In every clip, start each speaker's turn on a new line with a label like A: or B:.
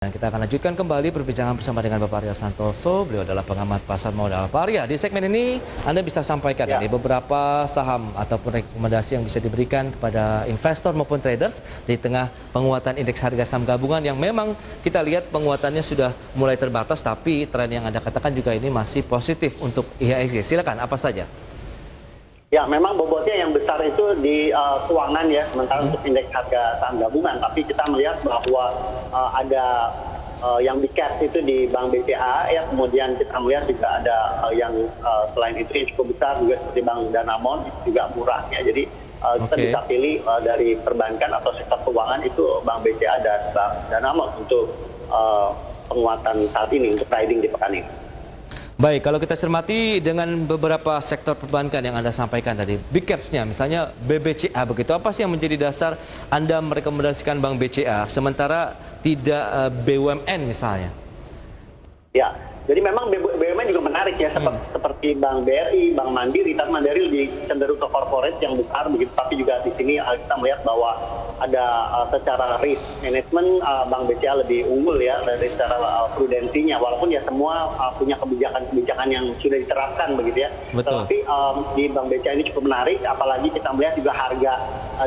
A: Dan kita akan lanjutkan kembali perbincangan bersama dengan Bapak Arya Santoso. Beliau adalah pengamat pasar modal. Pak Arya, di segmen ini Anda bisa sampaikan ini beberapa saham ataupun rekomendasi yang bisa diberikan kepada investor maupun traders di tengah penguatan indeks harga saham gabungan yang memang kita lihat penguatannya sudah mulai terbatas, tapi tren yang Anda katakan juga ini masih positif untuk IHSG. Silakan, apa saja?
B: Ya, memang bobotnya yang besar itu di keuangan ya, sementara untuk indeks harga saham gabungan. Tapi kita melihat bahwa ada yang big cap itu di Bank BCA, ya, kemudian kita melihat juga ada yang selain itu yang cukup besar juga seperti Bank Danamon, itu juga murah ya. Jadi kita bisa pilih dari perbankan atau sektor keuangan itu Bank BCA dan Bank Danamon untuk penguatan saat ini, untuk trading di pekan ini.
A: Baik, kalau kita cermati dengan beberapa sektor perbankan yang Anda sampaikan tadi, big caps-nya, misalnya BBCA begitu, apa sih yang menjadi dasar Anda merekomendasikan Bank BCA, sementara tidak BUMN misalnya? Ya,
B: jadi memang BUMN juga menarik ya, seperti Bank BRI, Bank Mandiri, tapi Mandiri lebih cenderung ke corporate yang besar begitu, tapi juga di sini kita melihat bahwa ada secara risk management Bank BCA lebih unggul ya dari secara prudensinya, walaupun ya semua punya kebijakan-kebijakan yang sudah diterapkan begitu ya.
A: Betul.
B: Tapi di Bank BCA ini cukup menarik, apalagi kita melihat juga harga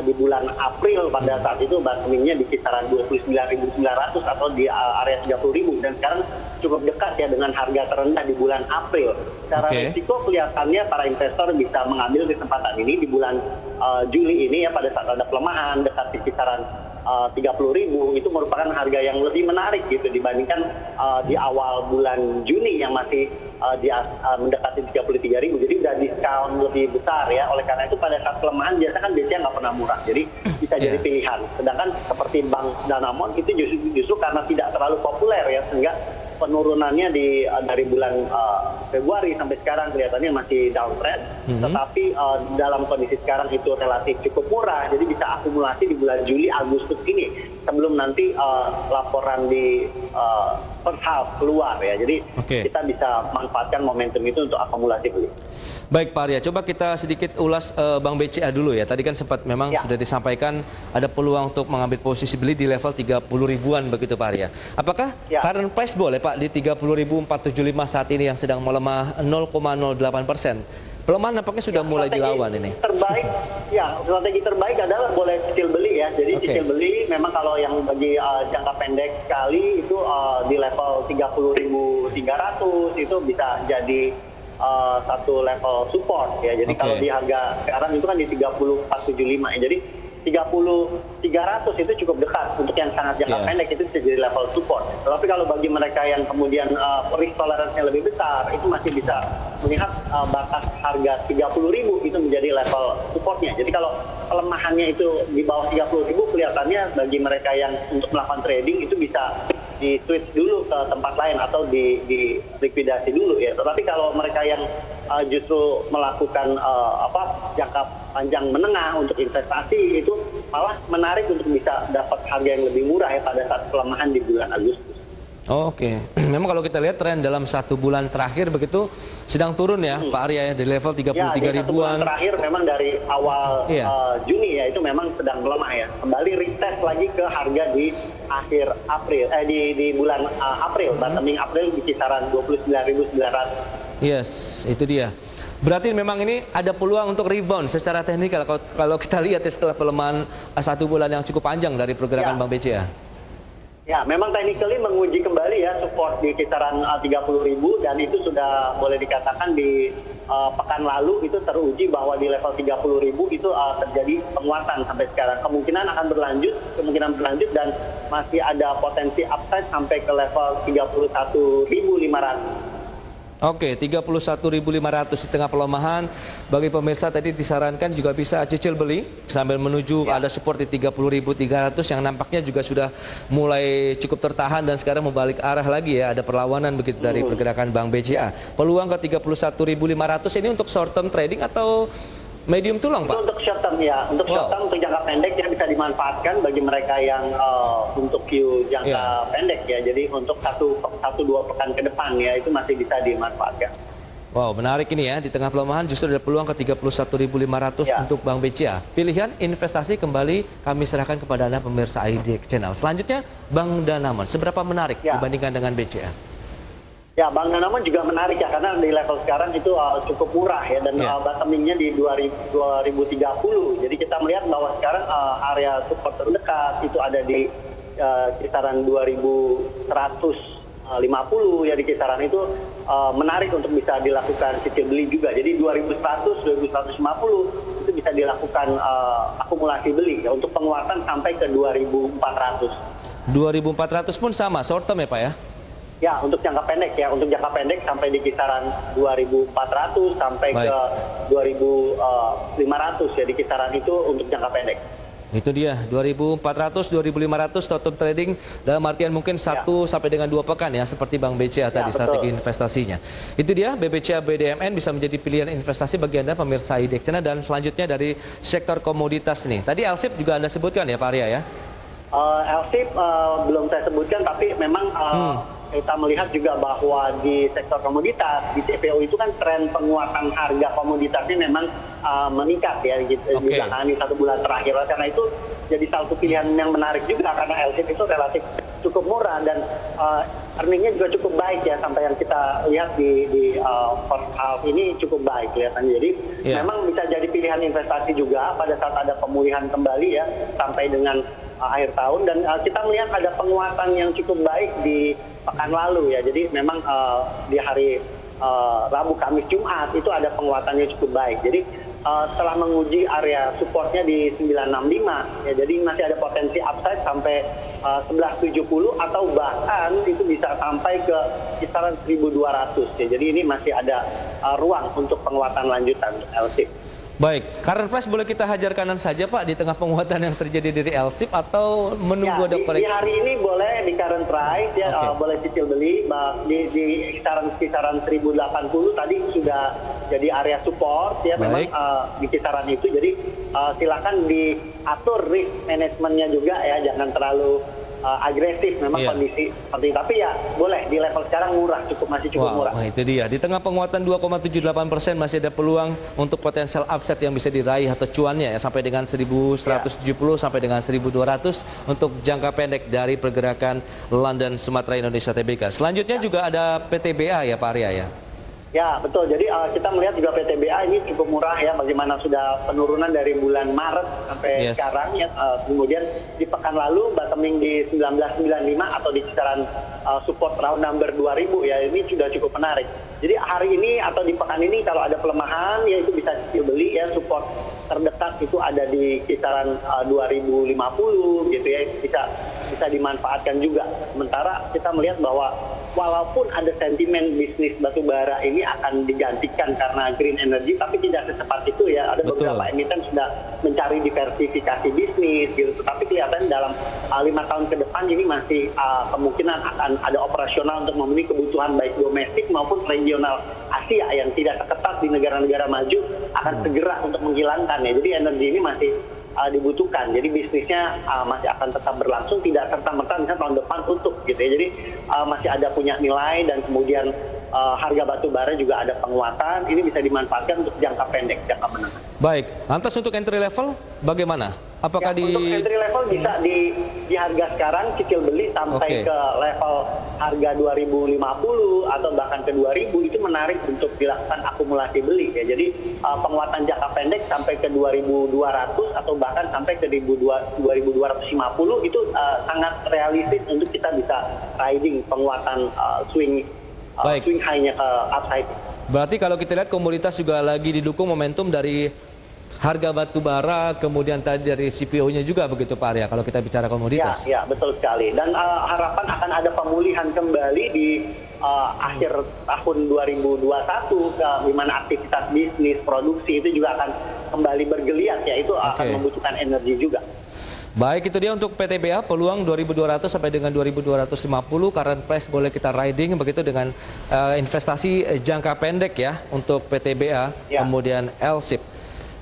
B: di bulan April pada saat itu bottomingnya di kisaran 29.900 atau di area 30.000, dan sekarang cukup dekat ya dengan harga terendah di bulan April. Secara risiko kelihatannya para investor bisa mengambil kesempatan ini di bulan Juli ini ya, pada saat ada pelemahan dekat di kisaran 30.000, itu merupakan harga yang lebih menarik gitu dibandingkan di awal bulan Juni yang masih mendekati 33.000. Jadi udah diskon lebih besar ya. Oleh karena itu pada saat pelemahan biasanya kan biasanya nggak pernah murah. Jadi bisa jadi pilihan. Sedangkan seperti Bank Danamon itu justru karena tidak terlalu populer ya, sehingga penurunannya dari bulan Februari sampai sekarang kelihatannya masih downtrend, tetapi dalam kondisi sekarang itu relatif cukup murah, jadi bisa akumulasi di bulan Juli Agustus ini sebelum nanti laporan di first half keluar ya. Jadi kita bisa manfaatkan momentum itu untuk akumulasi beli.
A: Baik Pak Arya, coba kita sedikit ulas Bank BCA dulu ya. Tadi kan sempat memang sudah disampaikan ada peluang untuk mengambil posisi beli di level 30.000-an begitu Pak Arya. Apakah current price boleh Pak di 30.475 saat ini yang sedang melemah 0,08%? Pelemahan nampaknya sudah mulai dilawan ini.
B: Strategi terbaik adalah boleh cicil beli ya. Jadi cicil beli memang kalau yang bagi jangka pendek sekali itu di level 30.300 itu bisa jadi satu level support ya. Jadi kalau di harga sekarang itu kan di 30.475 ya. Jadi 30.300 itu cukup dekat untuk yang sangat jangka pendek, itu bisa jadi level support. Tapi kalau bagi mereka yang kemudian risk tolerance-nya lebih besar, itu masih bisa melihat batas harga 30.000 itu menjadi level supportnya. Jadi kalau pelemahannya itu di bawah 30.000, kelihatannya bagi mereka yang untuk melakukan trading itu bisa di switch dulu ke tempat lain atau di likuidasi dulu ya. Tetapi kalau mereka yang justru melakukan jangka panjang menengah untuk investasi, itu malah menarik untuk bisa dapat harga yang lebih murah ya pada saat pelemahan di bulan Agustus.
A: Memang kalau kita lihat tren dalam satu bulan terakhir begitu sedang turun ya Pak Arya ya, di level 33 ribuan.
B: Satu bulan terakhir memang dari awal Juni ya itu memang sedang melemah ya. Kembali retest lagi ke harga di akhir April, di bulan April, bottoming April di kisaran 29.900.
A: Yes, itu dia. Berarti memang ini ada peluang untuk rebound secara teknikal kalau kita lihat ya, setelah pelemahan satu bulan yang cukup panjang dari pergerakan Bank BCA.
B: Ya, memang technically menguji kembali ya support di kisaran 30.000, dan itu sudah boleh dikatakan di pekan lalu itu teruji bahwa di level 30.000 itu terjadi penguatan sampai sekarang. Kemungkinan berlanjut dan masih ada potensi upside sampai ke level 31.500.
A: 31.500 di tengah pelemahan. Bagi pemirsa tadi disarankan juga bisa cicil beli sambil menuju ada support di 30.300 yang nampaknya juga sudah mulai cukup tertahan dan sekarang membalik arah lagi ya, ada perlawanan begitu dari pergerakan Bank BCA. Peluang ke 31.500 ini untuk short term trading atau medium to long, Pak?
B: Untuk short term ya, untuk short term, untuk jangka pendek yang bisa dimanfaatkan bagi mereka yang untuk view jangka pendek ya. Jadi untuk 1-2 pekan ke depan ya itu masih bisa dimanfaatkan.
A: Wow, menarik ini ya. Di tengah pelemahan justru ada peluang ke 31.500 untuk Bank BCA. Pilihan investasi kembali kami serahkan kepada Anda pemirsa ID Channel. Selanjutnya, Bank Danamon. Seberapa menarik dibandingkan dengan BCA?
B: Ya, Bank Danamon juga menarik ya, karena di level sekarang itu cukup murah ya, dan bottomingnya di 2030. Jadi kita melihat bahwa sekarang area support terdekat itu ada di kisaran 2150 ya, di kisaran itu menarik untuk bisa dilakukan cicil beli juga. Jadi 2100, 2150 itu bisa dilakukan akumulasi beli ya, untuk penguatan sampai ke 2400.
A: 2400 pun sama, short term ya Pak ya?
B: Ya, untuk jangka pendek ya, untuk jangka pendek sampai di kisaran 2400 sampai ke 2500 ya, di kisaran itu untuk jangka pendek.
A: Itu dia, 2400, 2500 total trading dalam artian mungkin 1 sampai dengan 2 pekan ya, seperti Bank BCA tadi strategi investasinya. Itu dia, BBCA BDMN bisa menjadi pilihan investasi bagi Anda pemirsa ID Channel. Dan selanjutnya dari sektor komoditas nih. Tadi LSIP juga Anda sebutkan ya Pak Arya ya?
B: LSIP belum saya sebutkan, tapi memang kita melihat juga bahwa di sektor komoditas, di CPO itu kan tren penguatan harga komoditasnya memang meningkat ya, gitu, di 1 bulan terakhir. Karena itu jadi satu pilihan yang menarik juga, karena LSIP itu relatif cukup murah dan earningnya juga cukup baik ya, sampai yang kita lihat di first half ini cukup baik kelihatannya. Jadi memang bisa jadi pilihan investasi juga pada saat ada pemulihan kembali ya, sampai dengan akhir tahun. Dan kita melihat ada penguatan yang cukup baik di pekan lalu ya. Jadi memang di hari Rabu, Kamis, Jumat itu ada penguatannya cukup baik. Jadi setelah menguji area supportnya di 965 ya, jadi masih ada potensi upside sampai 1170 atau bahkan itu bisa sampai ke kisaran 1200 ya. Jadi ini masih ada ruang untuk penguatan lanjutan LSIP.
A: Baik, current price boleh kita hajar kanan saja Pak di tengah penguatan yang terjadi dari LSIP atau menunggu ada koreksi?
B: Di hari ini boleh di current price ya, boleh cicil beli di kisaran 1080 tadi sudah jadi area support ya, memang di kisaran itu. Jadi silakan diatur risk manajemennya juga ya, jangan terlalu agresif memang kondisi seperti itu. Tapi ya boleh, di level sekarang murah, masih cukup murah.
A: Itu dia, di tengah penguatan 2,78% masih ada peluang untuk potensial upside yang bisa diraih atau cuannya ya, sampai dengan 1170 sampai dengan 1200 untuk jangka pendek dari pergerakan London Sumatera Indonesia Tbk. Selanjutnya juga ada PTBA ya Pak Arya ya?
B: Ya betul, jadi kita melihat juga PTBA ini cukup murah ya, bagaimana sudah penurunan dari bulan Maret sampai sekarang ya. Kemudian di pekan lalu bottoming di 1995 atau di kisaran support round number 2000 ya, ini sudah cukup menarik. Jadi hari ini atau di pekan ini kalau ada pelemahan ya itu bisa dibeli ya, support terdekat itu ada di kisaran 2050 gitu ya, bisa dimanfaatkan juga. Sementara kita melihat bahwa walaupun ada sentimen bisnis batu bara ini akan digantikan karena green energy, tapi tidak secepat itu ya. Ada beberapa emiten sudah mencari diversifikasi bisnis gitu, tetapi kelihatan dalam 5 tahun ke depan ini masih kemungkinan akan ada operasional untuk memenuhi kebutuhan baik domestik maupun regional Asia yang tidak seketat di negara-negara maju, akan segera untuk menghilangkan ya. Jadi energi ini masih dibutuhkan, jadi bisnisnya masih akan tetap berlangsung, tidak serta-merta misalnya tahun depan tutup gitu ya. Jadi masih ada punya nilai, dan kemudian harga batu bara juga ada penguatan, ini bisa dimanfaatkan untuk jangka pendek, jangka menengah.
A: Baik, lantas untuk entry level bagaimana? Apakah
B: untuk entry level bisa di harga sekarang cicil beli sampai ke level harga 2050 atau bahkan ke 2000, itu menarik untuk dilakukan akumulasi beli ya. Jadi penguatan jangka pendek sampai ke 2200 atau bahkan sampai ke 2250 itu sangat realistis untuk kita bisa riding penguatan swing high-nya ke upside.
A: Berarti kalau kita lihat komoditas juga lagi didukung momentum dari harga batu bara, kemudian tadi dari CPO-nya juga begitu Pak Arya kalau kita bicara komoditas.
B: Ya, betul sekali. Dan harapan akan ada pemulihan kembali di akhir tahun 2021 di mana aktivitas bisnis produksi itu juga akan kembali bergeliat ya, itu akan membutuhkan energi juga.
A: Baik, itu dia untuk PTBA, peluang 2200 sampai dengan 2250, current price boleh kita riding begitu dengan investasi jangka pendek ya untuk PTBA, kemudian LSIP.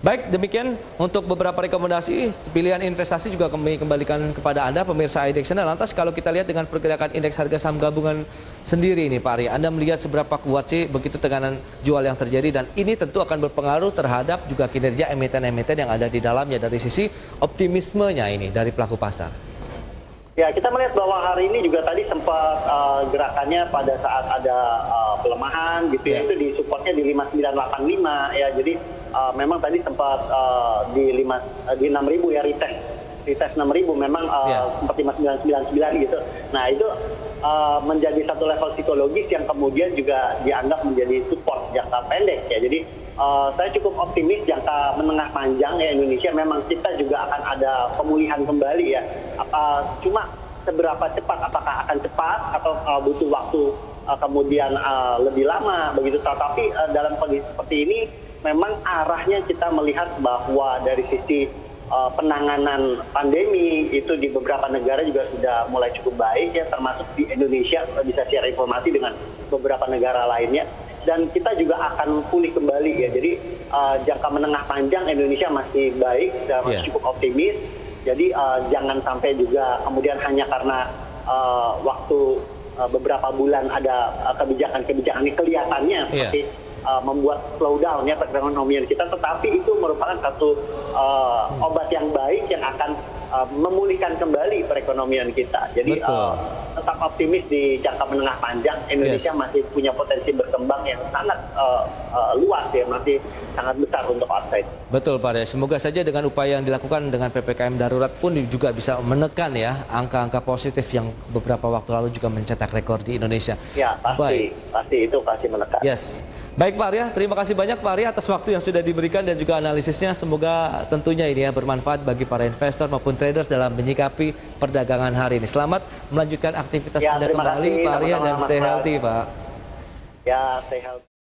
A: Baik, demikian untuk beberapa rekomendasi pilihan investasi juga kami kembalikan kepada Anda pemirsa IDX Channel. Lantas kalau kita lihat dengan pergerakan indeks harga saham gabungan sendiri ini Pak Arya, Anda melihat seberapa kuat sih begitu tekanan jual yang terjadi, dan ini tentu akan berpengaruh terhadap juga kinerja emiten-emiten yang ada di dalamnya dari sisi optimismenya ini dari pelaku pasar.
B: Ya, kita melihat bahwa hari ini juga tadi sempat gerakannya pada saat ada pelemahan gitu ya, itu di supportnya di 5985 ya. Jadi memang tadi sempat di 6.000 ya, retest 6.000 memang sempat 5999 gitu. Nah, itu menjadi satu level psikologis yang kemudian juga dianggap menjadi support jangka pendek ya. Jadi saya cukup optimis jangka menengah panjang ya, Indonesia memang kita juga akan ada pemulihan kembali ya. Cuma seberapa cepat, apakah akan cepat atau butuh waktu kemudian lebih lama begitu. Tetapi dalam kondisi seperti ini memang arahnya kita melihat bahwa dari sisi penanganan pandemi itu di beberapa negara juga sudah mulai cukup baik ya, termasuk di Indonesia bisa share informasi dengan beberapa negara lainnya. Dan kita juga akan pulih kembali ya. Jadi jangka menengah panjang Indonesia masih baik dan masih cukup optimis. Jadi jangan sampai juga kemudian hanya karena waktu beberapa bulan ada kebijakan-kebijakan ini kelihatannya seperti membuat slowdown ya perekonomian kita, tetapi itu merupakan satu obat yang baik yang akan memulihkan kembali perekonomian kita. Jadi tetap optimis di jangka menengah panjang. Indonesia masih punya potensi berkembang yang sangat luas ya, masih sangat besar untuk upside.
A: Betul Pak Arya, semoga saja dengan upaya yang dilakukan dengan PPKM darurat pun juga bisa menekan ya angka-angka positif yang beberapa waktu lalu juga mencetak rekor di Indonesia.
B: Ya, pasti itu pasti menekan.
A: Yes. Baik Pak Arya, terima kasih banyak Pak Arya atas waktu yang sudah diberikan dan juga analisisnya. Semoga tentunya ini ya bermanfaat bagi para investor maupun traders dalam menyikapi perdagangan hari ini. Selamat melanjutkan aktivitas Anda kembali Pak Arya, dan stay healthy Pak.
B: Ya, stay healthy.